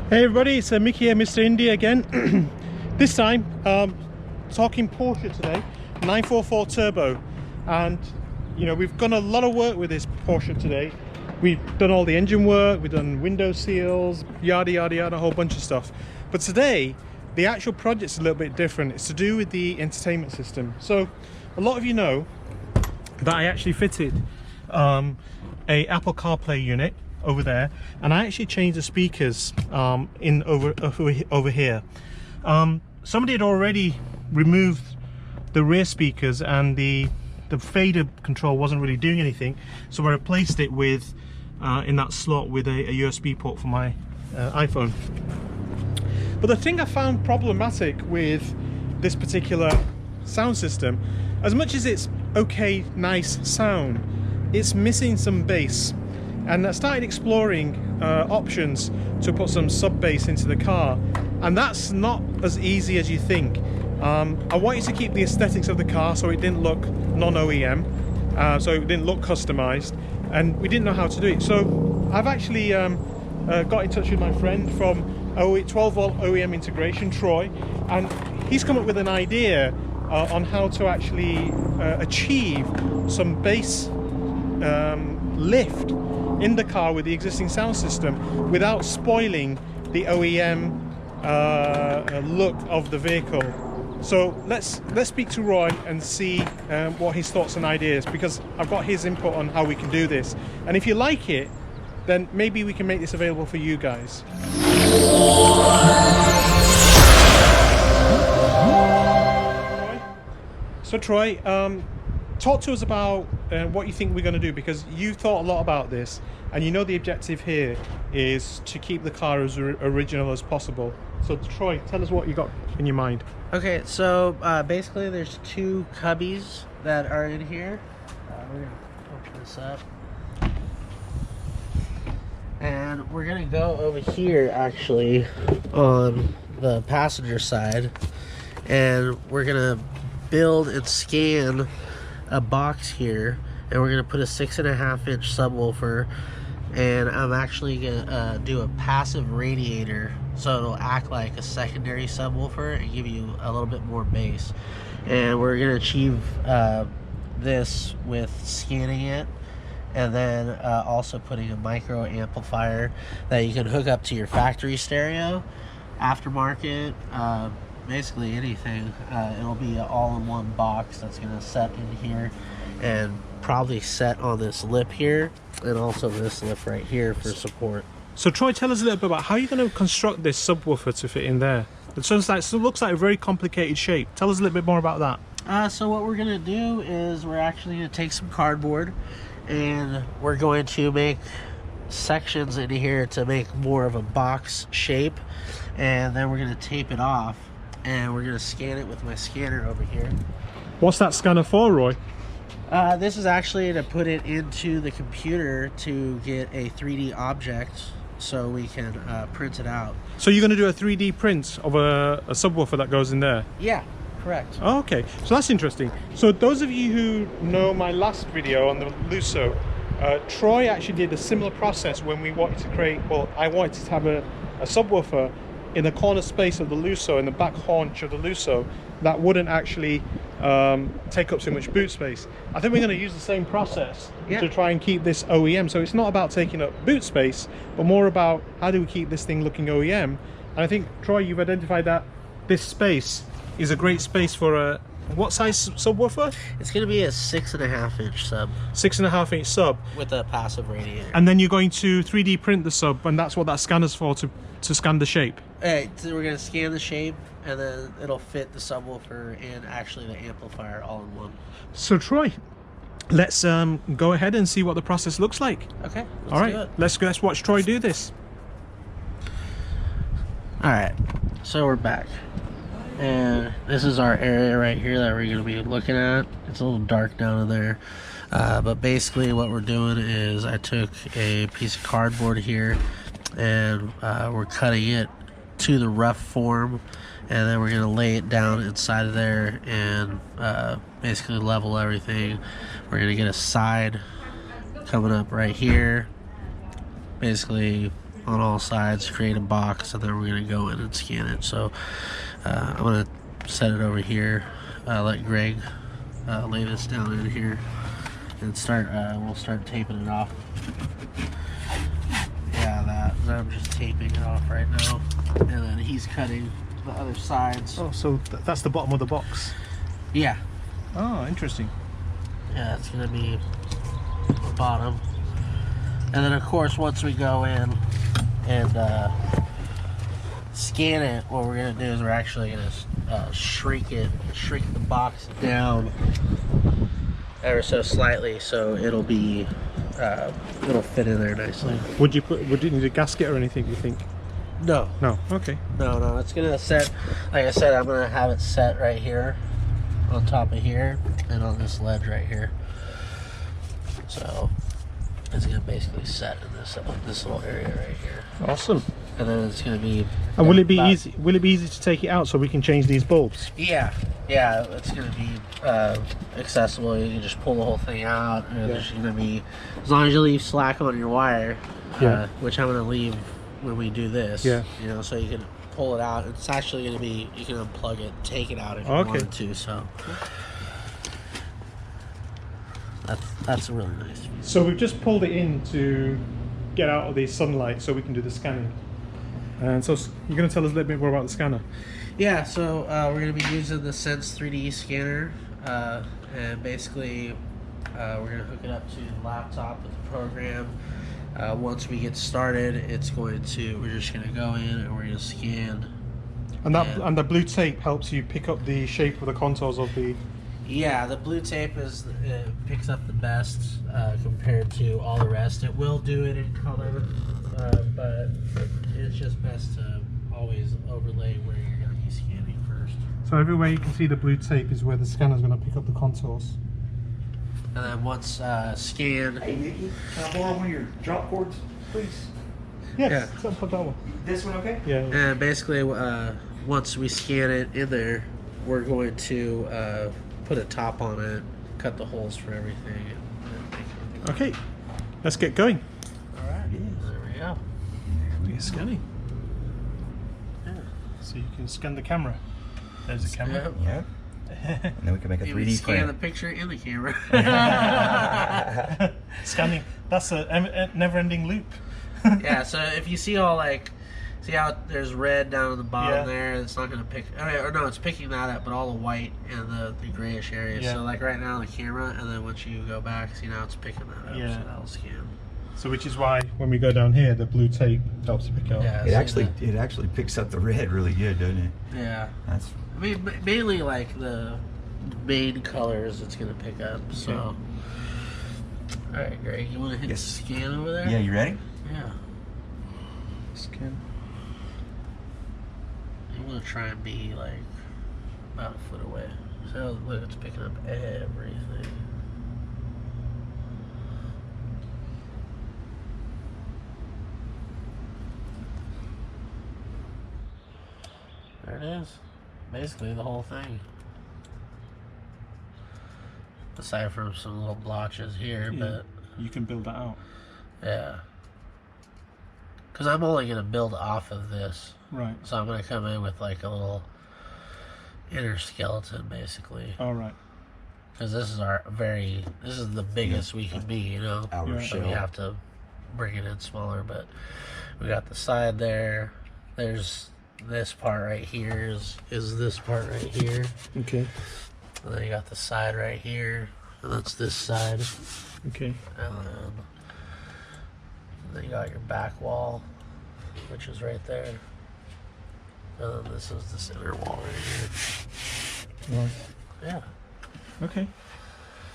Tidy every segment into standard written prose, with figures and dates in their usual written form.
Hey everybody, it's Mickey here, Mr. India again. This time, talking Porsche today, 944 Turbo. And, you know, we've done a lot of work with this Porsche today. We've done all the engine work, we've done window seals, yada yada yada, a whole bunch of stuff. But today, the actual project's a little bit different. It's to do with the entertainment system. So, a lot of you know that I actually fitted a Apple CarPlay unit over there, and I actually changed the speakers in over here. Somebody had already removed the rear speakers, and the fader control wasn't really doing anything, so I replaced it with in that slot with a USB port for my iPhone. But the thing I found problematic with this particular sound system, as much as it's okay, nice sound, it's missing some bass. And I started exploring options to put some sub bass into the car, and that's not as easy as you think. I wanted to keep the aesthetics of the car so it didn't look non-OEM, so it didn't look customized, and we didn't know how to do it. So I've actually got in touch with my friend from 12 volt OEM integration, Troy, and he's come up with an idea on how to actually achieve some bass lift in the car with the existing sound system without spoiling the OEM look of the vehicle. So let's speak to Roy and see what his thoughts and ideas, because I've got his input on how we can do this, and if you like it, then maybe we can make this available for you guys. So Troy, talk to us about what you think we're going to do, because you've thought a lot about this, and you know the objective here is to keep the car as original as possible. So Troy, tell us what you got in your mind. Okay, so basically there's two cubbies that are in here. We're going to open this up. And we're going to go over here actually on the passenger side, and we're going to build and scan a box here, and we're going to put a 6.5 inch subwoofer, and I'm actually going to do a passive radiator so it'll act like a secondary subwoofer and give you a little bit more bass. And we're going to achieve this with scanning it, and then also putting a micro amplifier that you can hook up to your factory stereo, aftermarket, basically anything. It'll be an all-in-one box that's going to set in here and probably set on this lip here, and also this lip right here for support. So Troy, tell us a little bit about how you're going to construct this subwoofer to fit in there. It looks like a very complicated shape. Tell us a little bit more about that. So what we're going to do is we're actually going to take some cardboard, and we're going to make sections in here to make more of a box shape, and then we're going to tape it off, and we're going to scan it with my scanner over here. What's that scanner for, Roy? This is actually to put it into the computer to get a 3D object so we can print it out. So you're going to do a 3D print of a subwoofer that goes in there? Yeah, correct. Oh, okay, so that's interesting. So those of you who know my last video on the Lusso, Troy actually did a similar process when we wanted to create, well, I wanted to have a subwoofer in the corner space of the Lusso, in the back haunch of the Lusso, that wouldn't actually take up too much boot space. I think we're going to use the same process to try and keep this OEM. So it's not about taking up boot space, but more about how do we keep this thing looking OEM. And I think, Troy, you've identified that this space is a great space for a, what size subwoofer? It's going to be a 6.5 inch sub. 6.5 inch sub. With a passive radiator. And then you're going to 3D print the sub, and that's what that scanner's for, to scan the shape. So we're going to scan the shape, and then it'll fit the subwoofer and actually the amplifier all in one. So Troy, let's go ahead and see what the process looks like. Okay, all right, do it. Let's watch Troy do this. All right, so we're back, and this is our area right here that we're going to be looking at. It's a little dark down in there, but basically what we're doing is I took a piece of cardboard here, and we're cutting it to the rough form, and then we're going to lay it down inside of there and basically level everything. We're going to get a side coming up right here, basically on all sides, create a box, and then we're going to go in and scan it. So I'm going to set it over here, let Greg lay this down in here, and start. We'll start taping it off. Yeah, I'm just taping it off right now, and then he's cutting the other sides. Oh, so that's the bottom of the box. Yeah. Oh, interesting. Yeah, it's gonna be the bottom, and then of course once we go in and scan it, what we're gonna do is we're actually gonna shrink the box down ever so slightly, so it'll be it'll fit in there nicely. Would you need a gasket or anything, you think? No, Okay. no, it's gonna set, like I said, I'm gonna have it set right here on top of here and on this ledge right here, so it's gonna basically set in this little area right here. Awesome. And then it's gonna be, And will it be easy to take it out so we can change these bulbs? yeah, it's gonna be accessible. You can just pull the whole thing out, and there's gonna be, as long as you leave slack on your wire, which I'm gonna leave when we do this, you know, so you can pull it out. It's actually going to be, you can unplug it, take it out if you wanted to, so that's really nice. So we've just pulled it in to get out of the sunlight so we can do the scanning. And so you're going to tell us a little bit more about the scanner. Yeah, so we're going to be using the Sense 3D scanner, and basically we're going to hook it up to the laptop with the program. Once we get started, we're just going to go in and we're going to scan. And the blue tape helps you pick up the shape of the contours of the... Yeah, the blue tape picks up the best compared to all the rest. It will do it in color, but it's just best to always overlay where you're going to be scanning first. So everywhere you can see the blue tape is where the scanner's going to pick up the contours. And then once scanned... Hey Nikki, can I borrow one of your drop cords, please? Yes, yeah. Put that one. This one okay? Yeah. And basically, once we scan it in there, we're going to put a top on it, cut the holes for everything. And make everything Okay, let's get going. all right. There we go. We're scanning. Yeah. So you can scan the camera. There's the camera. Yeah. And then we can make a 3D scan print. the picture in the camera. Scanning. That's a never-ending loop. Yeah, so if you see see how there's red down at the bottom there, it's not going to pick, or no, it's picking that up, but all the white and the grayish areas. Yeah. So like right now the camera, and then once you go back, see now it's picking that up, so that'll scan. So which is why when we go down here, the blue tape helps pick up. Yeah, It actually picks up the red really good, doesn't it? Yeah. That's. I mean, mainly like the main colors it's going to pick up, so. Okay. Alright, Greg, you want to hit Yes. scan over there? Yeah, you ready? Yeah. Scan. You want to try and be like about a foot away. So look, it's picking up everything. There it is. Basically the whole thing. Aside from some little blotches here, but you can build that out. yeah. Because I'm only going to build off of this. Right. So I'm going to come in with like a little inner skeleton, basically. All right. Because this is the biggest we can be, you know. Outer So we shell. have to bring it in smaller, but we got the side there. There's this part right here is this part right here. Okay. And then you got the side right here, and that's this side. Okay. And then you got your back wall, which is right there. And then this is the center wall right here. Right. Yeah. Okay.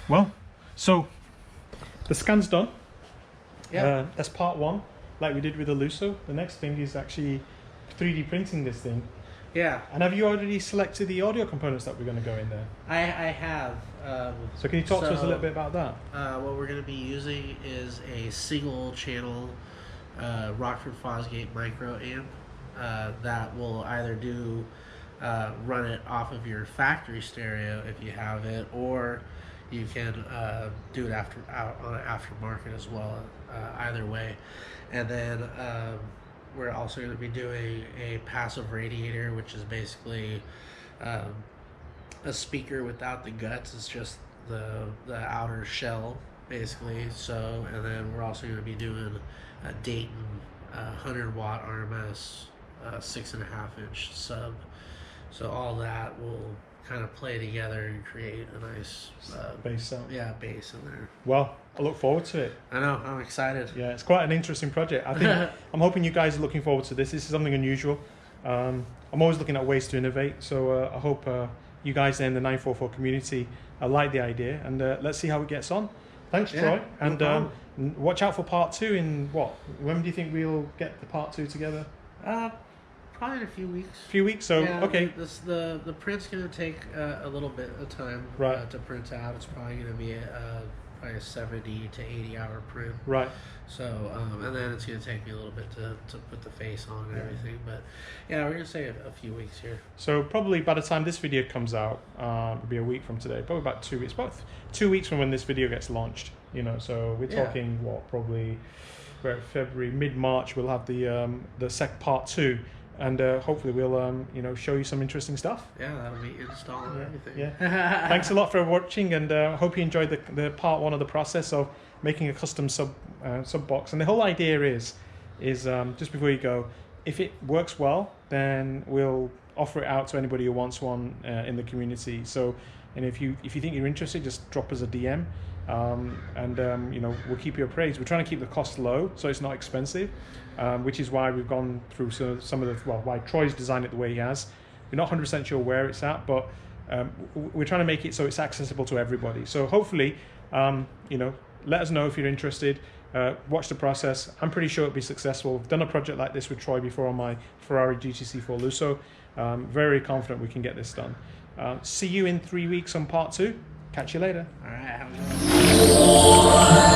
Well, so the scan's done. Yeah. That's part one, like we did with the Lusso. The next thing is actually 3D printing this thing. Yeah. And have you already selected the audio components that we're going to go in there? I have. So can you talk to us a little bit about that? What we're going to be using is a single channel Rockford Fosgate micro amp that will either run it off of your factory stereo if you have it, or you can do it on an aftermarket as well. Either way, and then we're also going to be doing a passive radiator, which is basically a speaker without the guts. It's just the outer shell, basically. So, and then we're also going to be doing a Dayton 100-watt RMS 6.5 inch sub. So all that will kind of play together and create a nice bass sound. Yeah, bass in there. Well, I look forward to it. I know, I'm excited. Yeah, it's quite an interesting project. I think I'm hoping you guys are looking forward to this. This is something unusual. I'm always looking at ways to innovate. So I hope you guys in the 944 community like the idea, and let's see how it gets on. Thanks, Troy. No And watch out for part 2 in what? When do you think we'll get the part 2 together? Probably in a few weeks. A few weeks, so yeah, okay. The print's going to take a little bit of time Right. To print out. It's probably going to be probably a 70 to 80 hour print. Right. So, and then it's going to take me a little bit to put the face on and everything. But yeah, we're going to say a few weeks here. So probably by the time this video comes out, it'll be a week from today. Probably about 2 weeks. About 2 weeks from when this video gets launched. You know, so we're talking what? Probably February, mid-March. We'll have the part 2. And hopefully we'll show you some interesting stuff. Yeah, that'll be installing and everything. Yeah. Thanks a lot for watching, and hope you enjoyed the part 1 of the process of making a custom sub box. And the whole idea is just before you go, if it works well, then we'll offer it out to anybody who wants one in the community. So, and if you think you're interested, just drop us a DM. We'll keep you appraised. We're trying to keep the cost low, so it's not expensive, which is why we've gone through some of why Troy's designed it the way he has. We're not 100% sure where it's at, but we're trying to make it so it's accessible to everybody. So hopefully, let us know if you're interested. Watch the process. I'm pretty sure it'll be successful. I've done a project like this with Troy before on my Ferrari GTC4 Lusso. Very confident we can get this done. See you in 3 weeks on part 2. Catch you later. All right, have a good one.